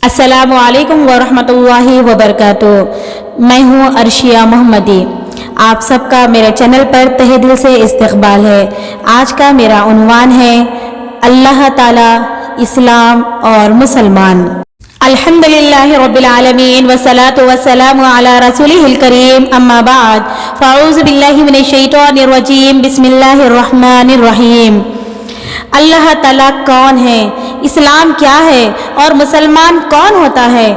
अस्सलामु अलैकुम वरहमतुल्लाहि वबरकातुह। मैं हूँ अर्शिया मोहम्मदी। आप सबका मेरे चैनल पर तहे दिल से इस्तकबाल है। आज का मेरा उन्वान है अल्लाह ताला, इस्लाम और मुसलमान। अल्हम्दुलिल्लाहि रब्बिल आलमीन वस्सलातु वस्सलामु अला रसूलिहिल करीम, अम्मा बाद, फ़अऊज़ु बिल्लाहि मिनश शैतानिर रजीम, बिस्मिल्लाहिर रहमानिर रहीम। अल्लाह ताला कौन है, इस्लाम क्या है और मुसलमान कौन होता है?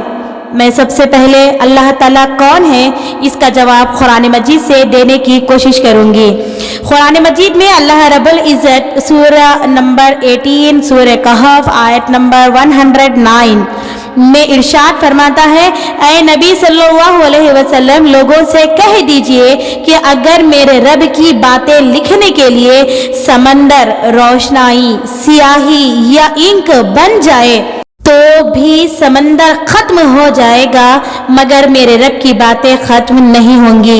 मैं सबसे पहले अल्लाह ताला कौन है इसका जवाब कुरान मजीद से देने की कोशिश करूंगी। कुरान मजीद में अल्लाह रब्बुल इज़्ज़त सूरा नंबर 18 सूरह कहफ आयत नंबर 109 में इरशाद फरमाता है, ऐ नबी सल्लल्लाहु अलैहि वसल्लम, लोगों से कह दीजिए कि अगर मेरे रब की बातें लिखने के लिए समंदर रोशनाई, स्याही या इंक बन जाए तो भी समंदर खत्म हो जाएगा, मगर मेरे रब की बातें खत्म नहीं होंगी।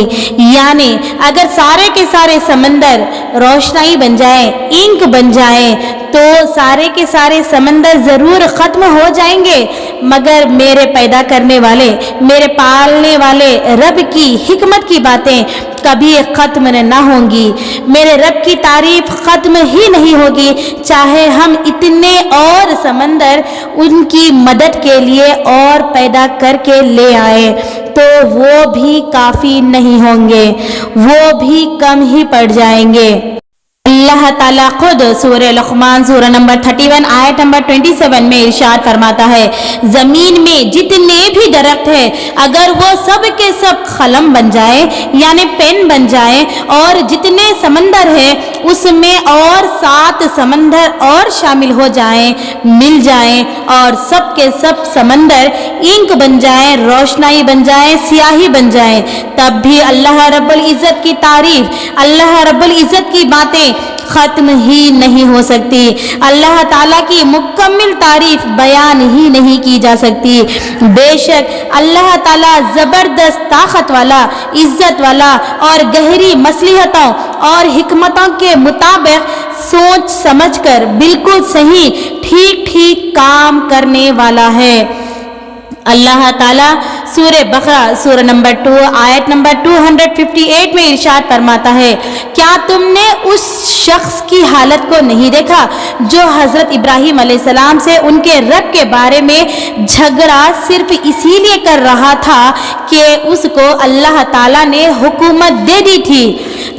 यानी अगर सारे के सारे समंदर रोशनाई बन जाए, इंक बन जाए, तो सारे के सारे समंदर ज़रूर ख़त्म हो जाएंगे, मगर मेरे पैदा करने वाले, मेरे पालने वाले रब की हिकमत की बातें कभी ख़त्म ना होंगी। मेरे रब की तारीफ ख़त्म ही नहीं होगी, चाहे हम इतने और समंदर उनकी मदद के लिए और पैदा करके ले आए तो वो भी काफ़ी नहीं होंगे, वो भी कम ही पड़ जाएंगे। अल्लाह ताला खुद सूरह लुक़मान सूरह नंबर 31 आयत नंबर 27 में इरशाद फरमाता है, ज़मीन में जितने भी दरख्त है अगर वो सब के सब खलम बन जाए यानी पेन बन जाए, और जितने समंदर है उसमें और 7 समंदर और शामिल हो जाएं, मिल जाएं, और सब के सब समंदर इंक बन जाएं, रोशनाई बन जाएं, स्याही बन जाएं, तब भी अल्लाह रब्बुल इज़्ज़त की तारीफ, अल्लाह रब्बुल इज़्ज़त की बातें ख़त्म ही नहीं हो सकती। अल्लाह ताला की मुकम्मल तारीफ बयान ही नहीं की जा सकती। बेशक अल्लाह ताला ज़बरदस्त ताकत वाला, इज़्ज़त वाला और गहरी मसलिहतों और हिकमतों के मुताबिक सोच समझकर बिल्कुल सही ठीक ठीक काम करने वाला है। अल्लाह ताला सूरह बकरा सूरह नंबर 2 आयत नंबर 258 में इरशाद फरमाता है, क्या तुमने उस शख्स की हालत को नहीं देखा जो हज़रत इब्राहीम अलैहिस्सलाम से उनके रब के बारे में झगड़ा सिर्फ इसीलिए कर रहा था कि उसको अल्लाह ताला ने हुकूमत दे दी थी।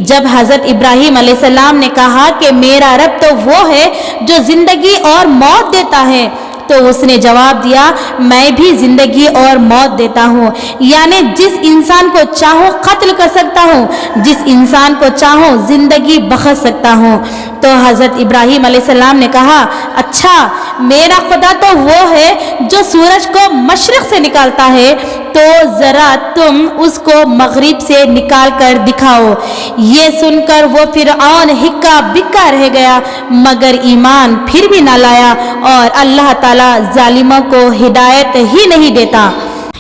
जब हज़रत इब्राहीम अलैहिस्सलाम ने कहा कि मेरा रब तो वो है जो ज़िंदगी और मौत देता है, तो उसने जवाब दिया, मैं भी ज़िंदगी और मौत देता हूँ, यानी जिस इंसान को चाहो कत्ल कर सकता हूँ, जिस इंसान को चाहो ज़िंदगी बख्श सकता हूँ। तो हज़रत इब्राहीम अलैहिस्सलाम ने कहा, अच्छा मेरा खुदा तो वो है जो सूरज को मशरिक़ से निकालता है, तो ज़रा तुम उसको मगरिब से निकाल कर दिखाओ। ये सुनकर वो फ़िरऔन हिक्का बिक्का रह गया, मगर ईमान फिर भी ना लाया, और अल्लाह ताला जालिमों को हिदायत ही नहीं देता।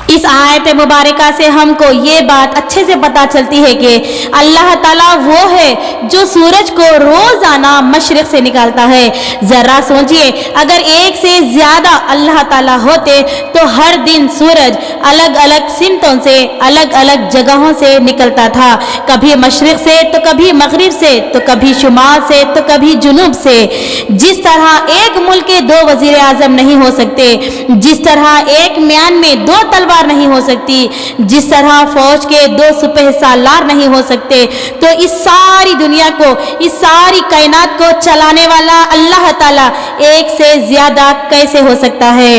इस आयत मुबारका से हमको ये बात अच्छे से पता चलती है कि अल्लाह ताला वो है जो सूरज को रोज़ाना मशरिक़ से निकालता है। ज़रा सोचिए, अगर एक से ज़्यादा अल्लाह ताला होते तो हर दिन सूरज अलग अलग सिमतों से, अलग अलग जगहों से निकलता था, कभी मशरिक़ से तो कभी मगरिब से, तो कभी शुमाल से तो कभी जुनूब से। जिस तरह एक मुल्क के 2 वज़ीर आज़म नहीं हो सकते, जिस तरह एक म्यान में 2 तलवार नहीं हो सकती, जिस तरह फौज के 2 सिपह सालार नहीं हो सकते, तो इस सारी दुनिया को, इस सारी कायनात को चलाने वाला अल्लाह ताला एक से ज्यादा कैसे हो सकता है?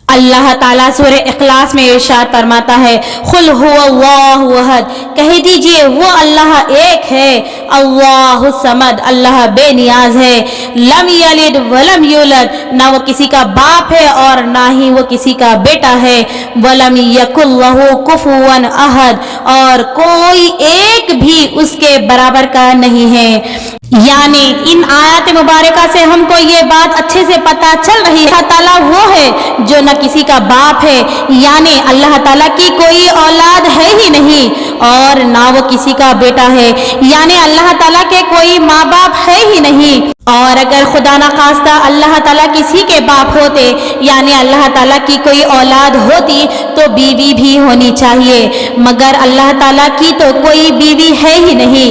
अल्लाह ताला सूरह इखलास में इरशाद फरमाता है, कुल हुवल्लाहु अहद, कह दीजिए वो अल्लाह एक है, अल्लाहु समद, अल्लाह बेनियाज है, लम यलिद वलम यूलद, ना वो किसी का बाप है और ना ही वो किसी का बेटा है, वलम यकुल लहू कुफुवन अहद, और कोई एक भी उसके बराबर का नहीं है। यानी इन आयत मुबारका से हमको ये बात अच्छे से पता चल रही है, अल्लाह ताला वो है जो न किसी का बाप है, यानी अल्लाह ताला की कोई औलाद है ही नहीं, और ना वो किसी का बेटा है, यानी अल्लाह ताला के कोई माँ बाप है ही नहीं। और अगर खुदा ना खास्ता अल्लाह ताला किसी के बाप होते, यानी अल्लाह ताला की कोई औलाद होती, तो बीवी भी होनी चाहिए, मगर अल्लाह ताला की तो कोई बीवी है ही नहीं।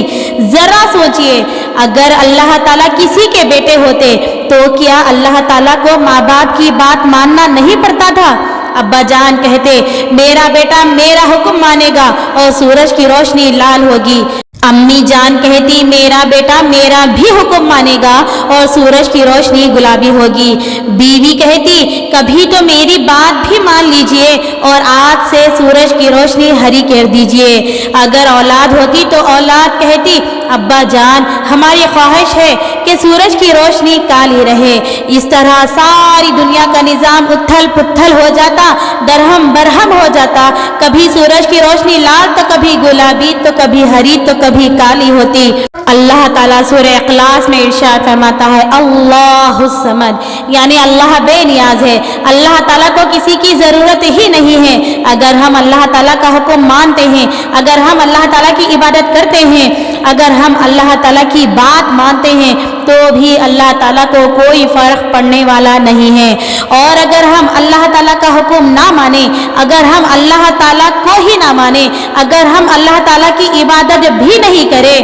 जरा सोचिए, अगर अल्लाह ताला किसी के बेटे होते तो क्या अल्लाह ताला को माँ बाप की बात मानना नहीं पड़ता था? अब्बा जान कहते, मेरा बेटा मेरा हुक्म मानेगा और सूरज की रोशनी लाल होगी। अम्मी जान कहती, मेरा बेटा मेरा भी हुक्म मानेगा और सूरज की रोशनी गुलाबी होगी। बीवी कहती, कभी तो मेरी बात भी मान लीजिए और आज से सूरज की रोशनी हरी कर दीजिए। अगर औलाद होती तो औलाद कहती, अब्बा जान हमारी ख्वाहिश है कि सूरज की रोशनी काली रहे। इस तरह सारी दुनिया का निज़ाम उथल पुथल हो जाता, दरहम बरहम हो जाता। कभी सूरज की रोशनी लाल तो कभी गुलाबी, तो कभी हरी तो कभी काली होती। अल्लाह ताला सूरह इखलास में इरशाद फरमाता है, अल्लाहुस समद, यानी अल्लाह बेनियाज है, अल्लाह ताला को किसी की ज़रूरत ही नहीं है। अगर हम अल्लाह ताला का हुक्म मानते हैं, अगर हम अल्लाह ताला की इबादत करते हैं, अगर हम अल्लाह ताला की बात मानते हैं, तो भी अल्लाह ताला को कोई फ़र्क पड़ने वाला नहीं है। और अगर हम अल्लाह ताला का हुक्म ना माने, अगर हम अल्लाह ताला को ही ना माने, अगर हम अल्लाह ताला की इबादत भी नहीं करें,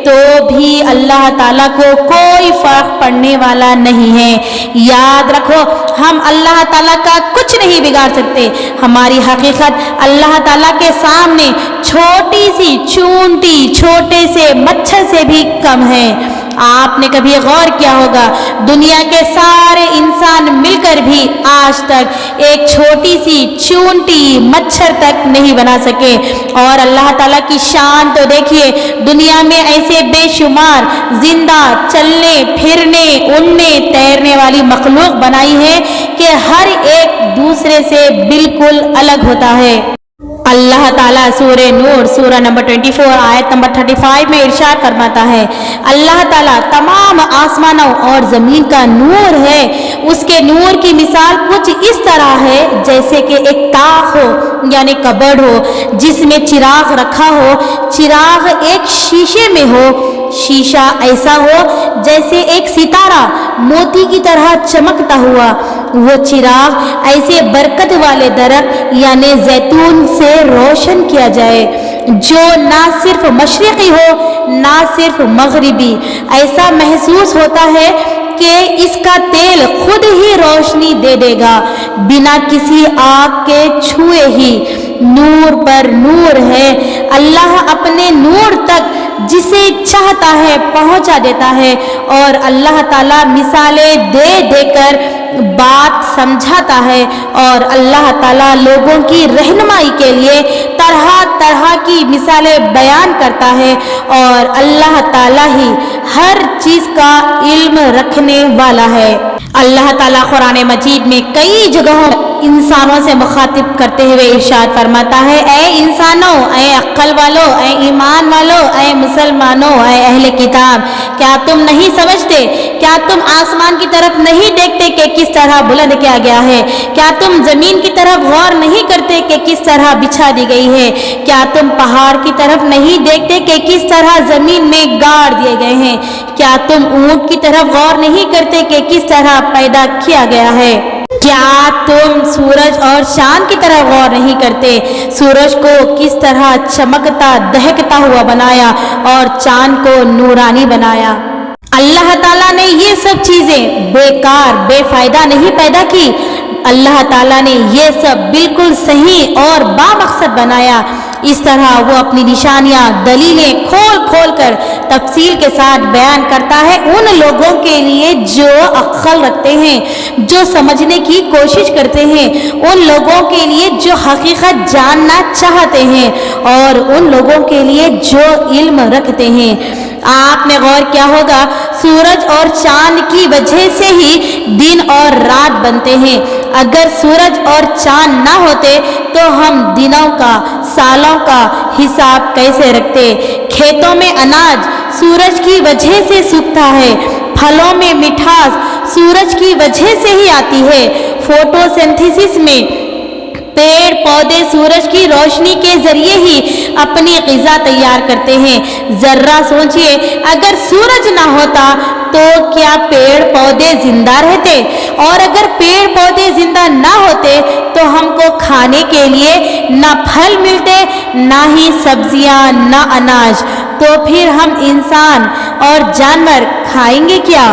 तो भी अल्लाह ताला को कोई फ़र्क पड़ने वाला नहीं है। याद रखो, हम अल्लाह ताला का कुछ नहीं बिगाड़ सकते। हमारी हकीकत अल्लाह ताला के सामने छोटी सी चूंटी छोटे से मच्छर से भी कम है। आपने कभी गौर किया होगा, दुनिया के सारे इंसान मिलकर भी आज तक एक छोटी सी चूंटी मच्छर तक नहीं बना सके। और अल्लाह ताला की शान तो देखिए, दुनिया में ऐसे बेशुमार जिंदा चलने फिरने उड़ने तैरने वाली मखलूक बनाई है कि हर एक दूसरे से बिल्कुल अलग होता है। अल्लाह ताला सूरह नूर सूरह नंबर 24 आयत नंबर 35 में इरशाद फरमाता है, अल्लाह ताला तमाम आसमानों और ज़मीन का नूर है। उसके नूर की मिसाल कुछ इस तरह है जैसे कि एक ताक हो, यानी कबर्ड हो, जिसमें चिराग रखा हो। चिराग एक शीशे में हो, शीशा ऐसा हो जैसे एक सितारा मोती की तरह चमकता हुआ। वो चिराग ऐसे बरकत वाले दरख्त यानी जैतून से रोशन किया जाए, जो ना सिर्फ मशरिकी हो ना सिर्फ मगरिबी। ऐसा महसूस होता है कि इसका तेल खुद ही रोशनी दे देगा, बिना किसी आग के छुए ही। नूर पर नूर है। अल्लाह अपने नूर तक जिसे चाहता है पहुंचा देता है, और अल्लाह ताला मिसालें दे देकर बात समझाता है, और अल्लाह ताला लोगों की रहनुमाई के लिए तरह तरह की मिसालें बयान करता है। और अल्लाह ताला ही हर चीज़ का इल्म रखने वाला है। अल्लाह ताला कुरान मजीद में कई जगहों इंसानों से मुखातिब करते हुए इरशाद फरमाता है, ऐ इंसानों, ऐ अक्ल वालों, ऐ ईमान वालों, ऐ मुसलमानों, ऐ अहले किताब, क्या तुम नहीं समझते? क्या तुम आसमान की तरफ नहीं देखते कि किस तरह बुलंद किया गया है? क्या तुम जमीन की तरफ गौर नहीं करते कि किस तरह बिछा दी गई है? क्या तुम पहाड़ की तरफ नहीं देखते कि किस तरह जमीन में गाड़ दिए गए हैं? क्या तुम ऊंट की तरफ गौर नहीं करते कि किस तरह पैदा किया गया है? क्या तुम सूरज और चांद की तरफ गौर नहीं करते? सूरज को किस तरह चमकता दहकता हुआ बनाया और चांद को नूरानी बनाया। अल्लाह ताला ने ये सब चीज़ें बेकार बेफायदा नहीं पैदा की। अल्लाह ताला ने ये सब बिल्कुल सही और बामकसद बनाया। इस तरह वो अपनी निशानियाँ दलीलें खोल खोल कर तफसील के साथ बयान करता है उन लोगों के लिए जो अक्ल रखते हैं, जो समझने की कोशिश करते हैं, उन लोगों के लिए जो हकीकत जानना चाहते हैं, और उन लोगों के लिए जो इल्म रखते हैं। आपने गौर किया होगा, सूरज और चांद की वजह से ही दिन और रात बनते हैं। अगर सूरज और चांद ना होते तो हम दिनों का सालों का हिसाब कैसे रखते? खेतों में अनाज सूरज की वजह से सूखता है, फलों में मिठास सूरज की वजह से ही आती है, फोटोसिंथेसिस में पेड़ पौधे सूरज की रोशनी के जरिए ही अपनी ग़िज़ा तैयार करते हैं। जर्रा सोचिए, अगर सूरज ना होता तो क्या पेड़ पौधे जिंदा रहते? और अगर पेड़ पौधे जिंदा ना होते तो हमको खाने के लिए ना फल मिलते, ना ही सब्जियां, ना अनाज। तो फिर हम इंसान और जानवर खाएंगे क्या?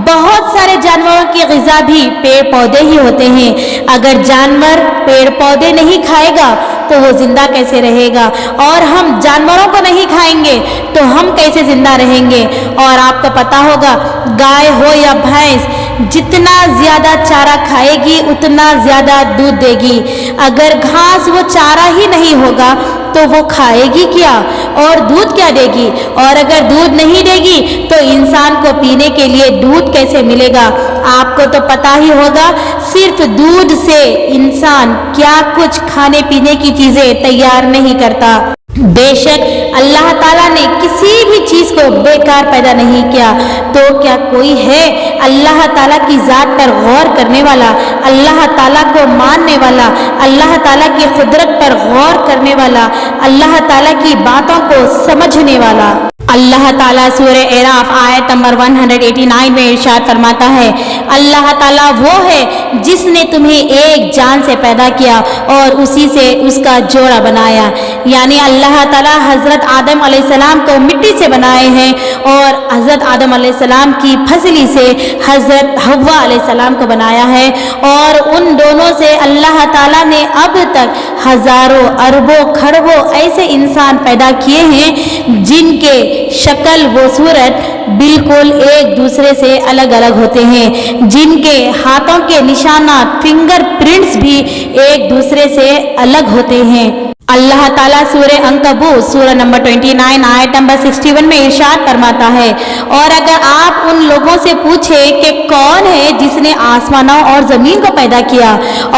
बहुत सारे जानवरों की ग़िज़ा भी पेड़ पौधे ही होते हैं। अगर जानवर पेड़ पौधे नहीं खाएगा तो वो जिंदा कैसे रहेगा? और हम जानवरों को नहीं खाएंगे तो हम कैसे जिंदा रहेंगे? और आपको पता होगा, गाय हो या भैंस, जितना ज़्यादा चारा खाएगी उतना ज़्यादा दूध देगी। अगर घास वो चारा ही नहीं होगा तो वो खाएगी क्या और दूध क्या देगी? और अगर दूध नहीं देगी तो इंसान को पीने के लिए दूध कैसे मिलेगा? आपको तो पता ही होगा, सिर्फ दूध से इंसान क्या कुछ खाने पीने की चीज़ें तैयार नहीं करता। बेशक अल्लाह ताला ने किसी भी चीज़ को बेकार पैदा नहीं किया। तो क्या कोई है अल्लाह ताला की ज़ात पर गौर करने वाला, अल्लाह ताला को मानने वाला, अल्लाह ताला की कुदरत पर गौर करने वाला, अल्लाह ताला की बातों को समझने वाला? अल्लाह ताला सूरह एराफ आयत नंबर 189 में इरशाद फरमाता है, अल्लाह ताला वो है जिसने तुम्हें एक जान से पैदा किया और उसी से उसका जोड़ा बनाया। यानी अल्लाह ताला हज़रत आदम अलैहिस्सलाम को मिट्टी से बनाए हैं और हज़रत आदम अलैहिस्सलाम की फसली से हज़रत हव्वा अलैहिस्सलाम को बनाया है। और उन दोनों से अल्लाह ताला ने अब तक हज़ारों अरबों खरबों ऐसे इंसान पैदा किए हैं जिनके शक्ल व सूरत बिल्कुल एक दूसरे से अलग अलग होते हैं, जिनके हाथों के निशानात फिंगर प्रिंट्स भी एक दूसरे से अलग होते हैं। अल्लाह ताला सूरह अंकबूत सूरह नंबर 29 आयत नंबर 61 में इरशाद फरमाता है, और अगर आप उन लोगों से पूछें कि कौन है जिसने आसमानों और ज़मीन को पैदा किया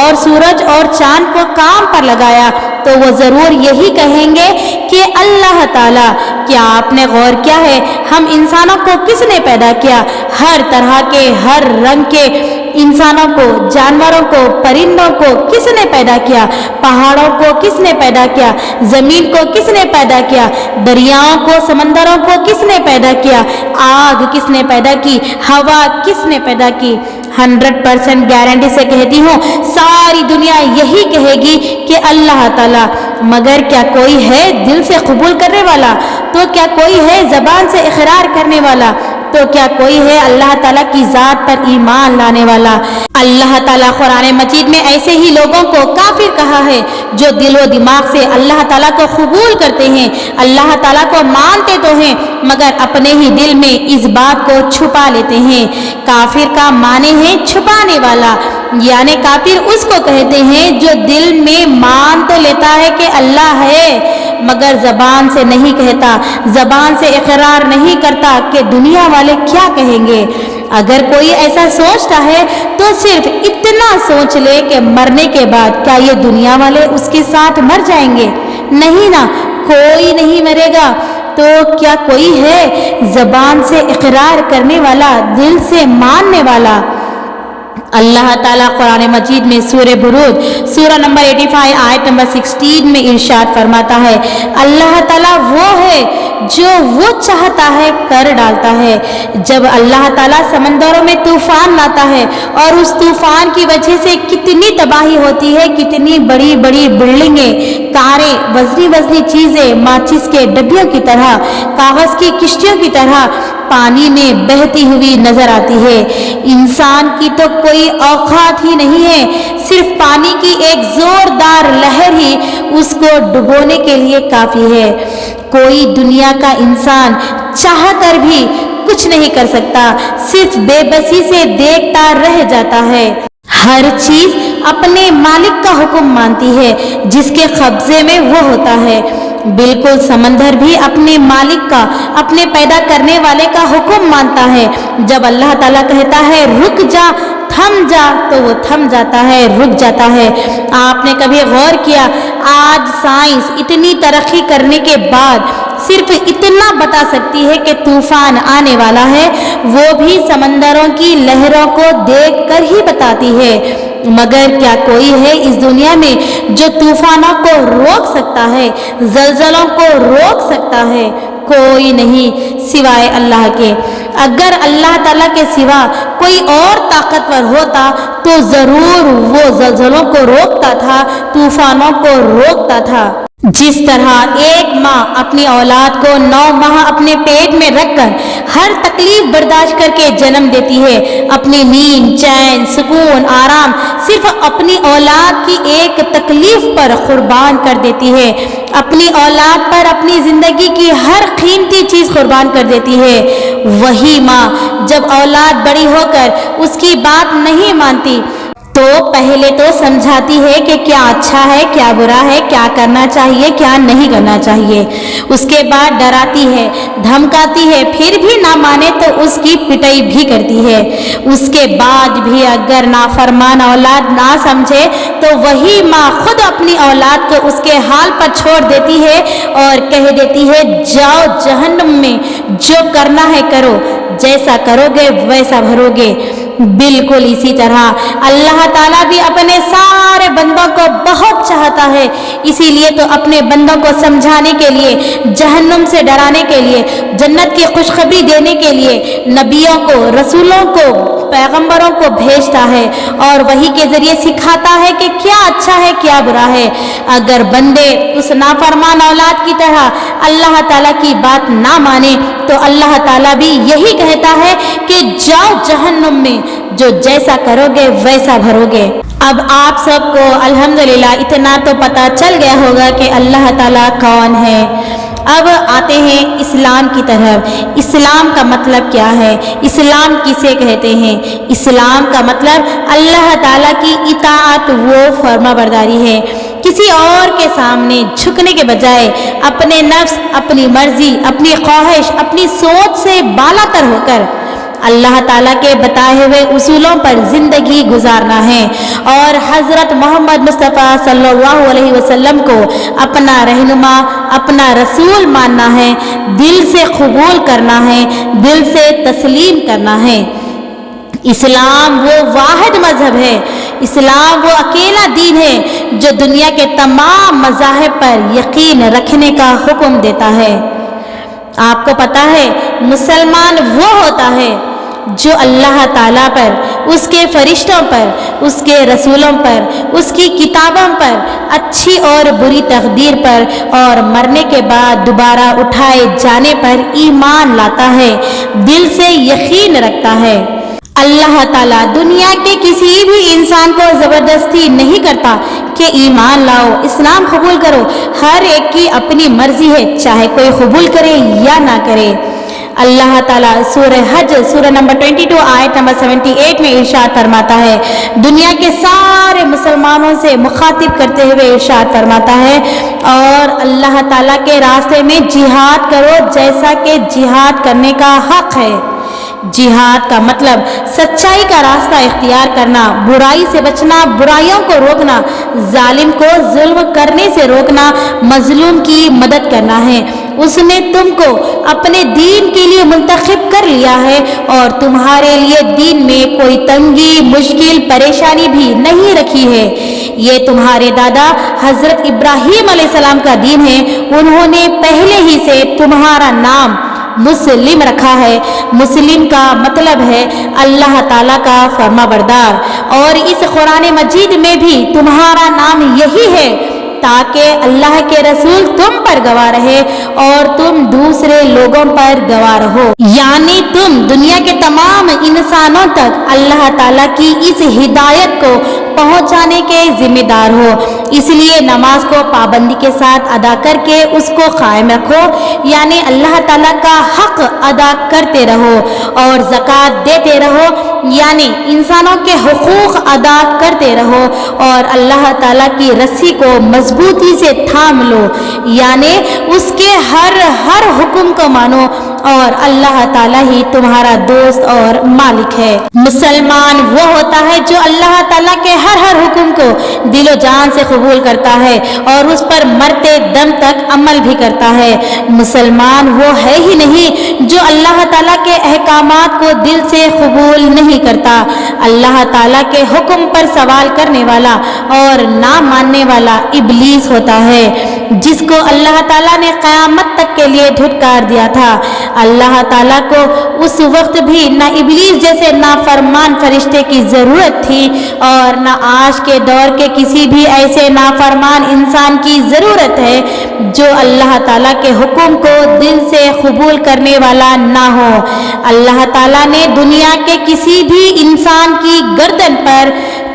और सूरज और चांद को काम पर लगाया, तो वो ज़रूर यही कहेंगे कि अल्लाह ताला। क्या आपने गौर किया है हम इंसानों को किसने पैदा किया? हर तरह के, हर रंग के इंसानों को, जानवरों को, परिंदों को किसने पैदा किया? पहाड़ों को किसने पैदा किया? ज़मीन को किसने पैदा किया? दरियाओं को, समंदरों को किसने पैदा किया? आग किसने पैदा की? हवा किसने पैदा की? 100% गारंटी से कहती हूँ, सारी दुनिया यही कहेगी कि अल्लाह ताला। मगर क्या कोई है दिल से कबूल करने वाला? तो क्या कोई है ज़बान से इकरार करने वाला? तो क्या कोई है अल्लाह ताला की ज़ात पर ईमान लाने वाला? अल्लाह ताला कुरान मजीद में ऐसे ही लोगों को काफिर कहा है जो दिल व दिमाग से अल्लाह ताला को कबूल करते हैं, अल्लाह ताला को मानते तो हैं मगर अपने ही दिल में इस बात को छुपा लेते हैं। काफिर का माने है छुपाने वाला, यानी काफिर उसको कहते हैं जो दिल में मान तो लेता है कि अल्लाह है मगर ज़बान से नहीं कहता, ज़बान से इकरार नहीं करता कि दुनिया वाले क्या कहेंगे। अगर कोई ऐसा सोचता है तो सिर्फ इतना सोच ले कि मरने के बाद क्या ये दुनिया वाले उसके साथ मर जाएंगे? नहीं ना, कोई नहीं मरेगा। तो क्या कोई है ज़बान से इकरार करने वाला, दिल से मानने वाला? अल्लाह ताला कुरान मजीद में सूरह बुरूज सूरह नंबर 85 आयत नंबर 16 में इरशाद फरमाता है, अल्लाह ताला वो है जो वो चाहता है कर डालता है। जब अल्लाह ताला समंदरों में तूफान लाता है और उस तूफान की वजह से कितनी तबाही होती है, कितनी बड़ी बड़ी बिल्डिंगें, कारें, वजनी वजनी चीज़ें माचिस के डब्बियों की तरह, कागज़ की किश्तियों की तरह पानी में बहती हुई नजर आती है। इंसान की तो कोई औकात ही नहीं है, सिर्फ पानी की एक जोरदार लहर ही उसको डुबोने के लिए काफ़ी है। कोई दुनिया का इंसान चाहकर भी कुछ नहीं कर सकता, सिर्फ बेबसी से देखता रह जाता है। हर चीज अपने मालिक का हुक्म मानती है, जिसके कब्जे में वो होता है। बिल्कुल समंदर भी अपने मालिक का, अपने पैदा करने वाले का हुक्म मानता है। जब अल्लाह ताला कहता है रुक जा, थम जा, तो वो थम जाता है, रुक जाता है। आपने कभी गौर किया, आज साइंस इतनी तरक्की करने के बाद सिर्फ इतना बता सकती है कि तूफान आने वाला है, वो भी समंदरों की लहरों को देखकर ही बताती है। मगर क्या कोई है इस दुनिया में जो तूफानों को रोक सकता है, जलजलों को रोक सकता है? कोई नहीं सिवाय अल्लाह के। अगर अल्लाह ताला के सिवा कोई और ताकतवर होता तो ज़रूर वो ज़लज़लों को रोकता था, तूफानों को रोकता था। जिस तरह एक माँ अपनी औलाद को 9 माह अपने पेट में रखकर हर तकलीफ बर्दाश्त करके जन्म देती है, अपनी नींद, चैन, सुकून, आराम सिर्फ अपनी औलाद की एक तकलीफ पर कुर्बान कर देती है, अपनी औलाद पर अपनी ज़िंदगी की हर कीमती चीज़ कुर्बान कर देती है, वही माँ जब औलाद बड़ी होकर उसकी बात नहीं मानती तो पहले तो समझाती है कि क्या अच्छा है, क्या बुरा है, क्या करना चाहिए, क्या नहीं करना चाहिए। उसके बाद डराती है, धमकाती है, फिर भी ना माने तो उसकी पिटाई भी करती है। उसके बाद भी अगर नाफरमान औलाद ना समझे तो वही माँ खुद अपनी औलाद को उसके हाल पर छोड़ देती है और कह देती है जाओ जहन्नुम में, जो करना है करो, जैसा करोगे वैसा भरोगे। बिल्कुल इसी तरह अल्लाह ताला भी अपने सारे बंदों को बहुत चाहता है, इसीलिए तो अपने बंदों को समझाने के लिए, जहन्नुम से डराने के लिए, जन्नत की खुशखबरी देने के लिए नबियों को, रसूलों को, पैगंबरों को भेजता है और वही के जरिए सिखाता है कि क्या अच्छा है, क्या बुरा है। अगर बंदे उस नाफरमान औलाद की तरह अल्लाह ताला की बात ना माने तो अल्लाह ताला भी यही कहता है कि जाओ जहन्नुम में, जो जैसा करोगे वैसा भरोगे। अब आप सबको अल्हम्दुलिल्लाह इतना तो पता चल गया होगा कि अल्लाह ताला कौन है। अब आते हैं इस्लाम की तरफ। इस्लाम का मतलब क्या है, इस्लाम किसे कहते हैं? इस्लाम का मतलब अल्लाह ताला की इताअत व फर्माबरदारी है। किसी और के सामने झुकने के बजाय अपने नफ्स, अपनी मर्जी, अपनी ख्वाहिश, अपनी सोच से बालातर होकर अल्लाह ताला के बताए हुए उसूलों पर ज़िंदगी गुजारना है और हज़रत मोहम्मद मुस्तफ़ा सल्लल्लाहु अलैहि वसल्लम को अपना रहनुमा, अपना रसूल मानना है, दिल से कबूल करना है, दिल से तस्लीम करना है। इस्लाम वो वाहिद मजहब है, इस्लाम वो अकेला दीन है जो दुनिया के तमाम मज़ाहिब पर यकीन रखने का हुक्म देता है। आपको पता है मुसलमान वो होता है जो अल्लाह ताला पर, उसके फरिश्तों पर, उसके रसूलों पर, उसकी किताबों पर, अच्छी और बुरी तकदीर पर और मरने के बाद दोबारा उठाए जाने पर ईमान लाता है, दिल से यकीन रखता है। अल्लाह ताला दुनिया के किसी भी इंसान को ज़बरदस्ती नहीं करता कि ईमान लाओ, इस्लाम कबूल करो। हर एक की अपनी मर्जी है, चाहे कोई कबूल करे या ना करे। अल्लाह ताला सूरह हज सूरह नंबर 22 आयत नंबर 78 में इरशाद फरमाता है, दुनिया के सारे मुसलमानों से मुखातिब करते हुए इरशाद फरमाता है, और अल्लाह ताला के रास्ते में जिहाद करो जैसा कि जिहाद करने का हक है। जिहाद का मतलब सच्चाई का रास्ता इख्तियार करना, बुराई से बचना, बुराइयों को रोकना, जालिम को जुल्म करने से रोकना, मजलूम की मदद करना है। उसने तुमको अपने दीन के लिए मुंतखब कर लिया है और तुम्हारे लिए दीन में कोई तंगी, मुश्किल, परेशानी भी नहीं रखी है। ये तुम्हारे दादा हजरत इब्राहीम अलैहिस्सलाम का दीन है। उन्होंने पहले ही से तुम्हारा नाम मुस्लिम रखा है। मुस्लिम का मतलब है अल्लाह ताला का फरमाबरदार, और इस कुरान मजीद में भी तुम्हारा नाम यही है ताकि अल्लाह के रसूल तुम पर गवाह रहे और तुम दूसरे लोगों पर गवाह रहो, यानी तुम दुनिया के तमाम इंसानों तक अल्लाह ताला की इस हिदायत को पहुंचाने के जिम्मेदार हो। इसलिए नमाज को पाबंदी के साथ अदा करके उसको कायम रखो, यानी अल्लाह ताला का हक अदा करते रहो, और ज़कात देते रहो, यानी इंसानों के हुकूक अदा करते रहो, और अल्लाह ताला की रस्सी को मजबूती से थाम लो, यानी उसके हर हुक्म को मानो اور اللہ تعالیٰ ہی تمہارا دوست اور مالک ہے۔ مسلمان وہ ہوتا ہے جو اللہ تعالیٰ کے ہر حکم کو دل و جان سے قبول کرتا ہے اور اس پر مرتے دم تک عمل بھی کرتا ہے۔ مسلمان وہ ہے ہی نہیں جو اللہ تعالیٰ کے احکامات کو دل سے قبول نہیں کرتا۔ اللہ تعالیٰ کے حکم پر سوال کرنے والا اور نہ ماننے والا ابلیس ہوتا ہے، جس کو اللہ تعالیٰ نے قیامت تک کے لیے دھٹکار دیا تھا۔ اللہ تعالیٰ کو اس وقت بھی نہ ابلیس جیسے نافرمان فرشتے کی ضرورت تھی اور نہ آج کے دور کے کسی بھی ایسے نافرمان انسان کی ضرورت ہے جو اللہ تعالیٰ کے حکم کو دل سے قبول کرنے والا نہ ہو۔ اللہ تعالیٰ نے دنیا کے کسی بھی انسان کی گردن پر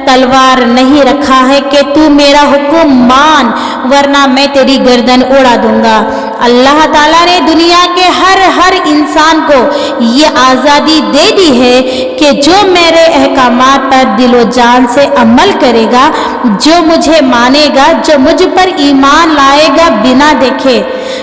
تلوار نہیں رکھا ہے کہ تو میرا حکم مان ورنہ میں تیری گردن اڑا دوں گا۔ اللہ تعالیٰ نے دنیا کے ہر انسان کو یہ آزادی دے دی ہے کہ جو میرے احکامات پر دل و جان سے عمل کرے گا، جو مجھے مانے گا، جو مجھ پر ایمان لائے گا بنا دیکھے،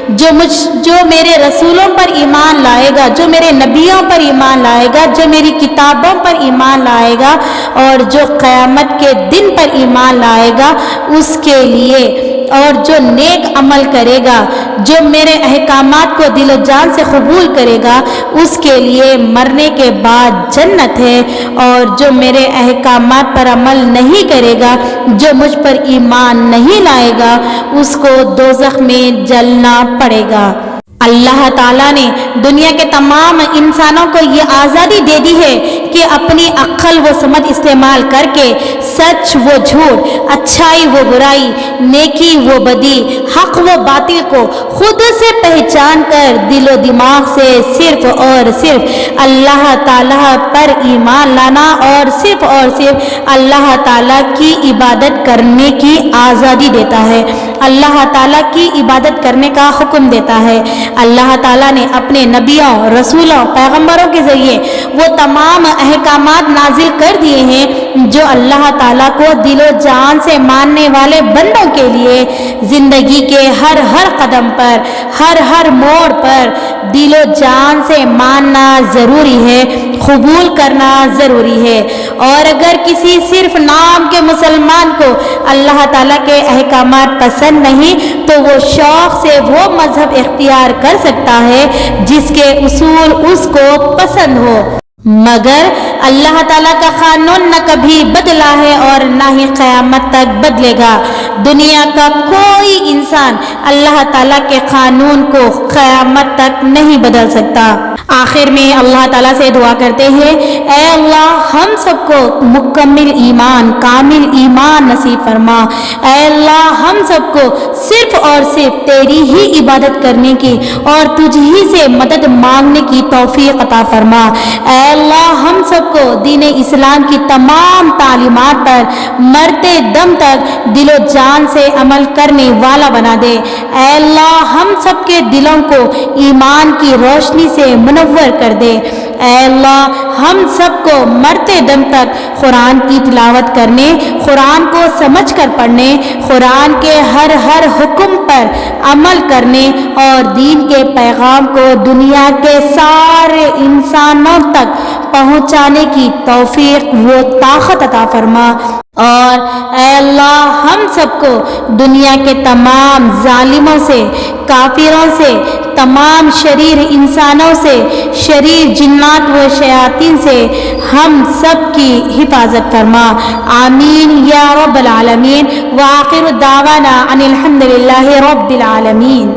جو میرے رسولوں پر ایمان لائے گا، جو میرے نبیوں پر ایمان لائے گا، جو میری کتابوں پر ایمان لائے گا اور جو قیامت کے دن پر ایمان لائے گا، اس کے لیے اور جو نیک عمل کرے گا، جو میرے احکامات کو دل و جان سے قبول کرے گا، اس کے لیے مرنے کے بعد جنت ہے، اور جو میرے احکامات پر عمل نہیں کرے گا، جو مجھ پر ایمان نہیں لائے گا، اس کو دوزخ میں جلنا پڑے گا۔ اللہ تعالیٰ نے دنیا کے تمام انسانوں کو یہ آزادی دے دی ہے کہ اپنی عقل و سمجھ استعمال کر کے سچ و جھوٹ، اچھائی و برائی، نیکی و بدی، حق و باطل کو خود سے پہچان کر دل و دماغ سے صرف اور صرف اللہ تعالیٰ پر ایمان لانا اور صرف اللہ تعالیٰ کی عبادت کرنے کی آزادی دیتا ہے، اللہ تعالیٰ کی عبادت کرنے کا حکم دیتا ہے۔ اللہ تعالیٰ نے اپنے نبیوں، رسولوں، پیغمبروں کے ذریعے وہ تمام احکامات نازل کر دیے ہیں جو اللہ تعالیٰ کو دل و جان سے ماننے والے بندوں کے لیے زندگی کے ہر قدم پر، ہر موڑ پر دل و جان سے ماننا ضروری ہے، قبول کرنا ضروری ہے۔ اور اگر کسی صرف نام کے مسلمان کو اللہ تعالیٰ کے احکامات پسند نہیں تو وہ شوق سے وہ مذہب اختیار کر سکتا ہے جس کے اصول اس کو پسند ہو، مگر اللہ تعالیٰ کا قانون نہ کبھی بدلا ہے اور نہ ہی قیامت تک بدلے گا۔ دنیا کا کوئی انسان اللہ تعالیٰ کے قانون کو قیامت تک نہیں بدل سکتا۔ آخر میں اللہ تعالیٰ سے دعا کرتے ہیں، اے اللہ ہم سب کو مکمل ایمان، کامل ایمان نصیب فرما۔ اے اللہ ہم سب کو صرف اور صرف تیری ہی عبادت کرنے کی اور تجھ ہی سے مدد مانگنے کی توفیق عطا فرما۔ اے اللہ ہم سب کو دین اسلام کی تمام تعلیمات پر مرتے دم تک دل و جان سے عمل کرنے والا بنا دے۔ اے اللہ ہم سب کے دلوں کو ایمان کی روشنی سے منور کر دے۔ اے اللہ ہم سب کو مرتے دم تک قرآن کی تلاوت کرنے، قرآن کو سمجھ کر پڑھنے، قرآن کے ہر حکم پر عمل کرنے اور دین کے پیغام کو دنیا کے سارے انسانوں تک پہنچانے کی توفیق و طاقت عطا فرما۔ اور اے اللہ ہم سب کو دنیا کے تمام ظالموں سے، کافروں سے، تمام شریر انسانوں سے، شریر جنات و شیاطین سے ہم سب کی حفاظت فرما۔ آمین یا رب العالمین۔ وآخر دعوانا ان الحمد للہ رب العالمین۔